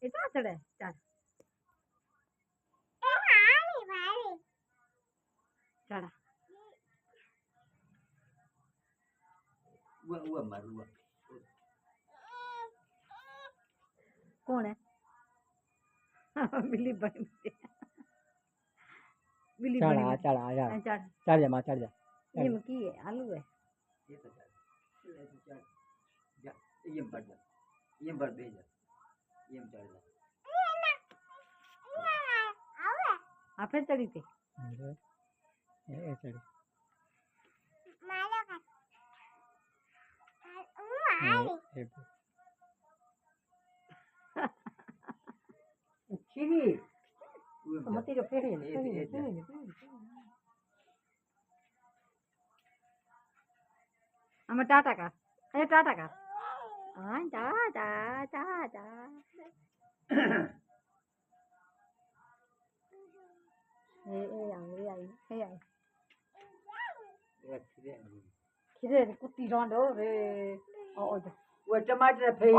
Itu ada deh, cara. Cara. Gua malu. कौन है बिल्ली बड़ी बिल्ली बड़ी चढ़ जा माँ चढ़ जा ये मक्की है आलू है ये तो चढ़ जा ये बढ़ जा ये बढ़ दे जा ये चढ़ जा आप फिर चढ़ी थी ये चढ़ चीनी मत रो फिर हमें टाटा का अरे टाटा का हाँ टाटा टाटा ए खिरे कुत्ती रोंडो रे ओ वो टमाटर पे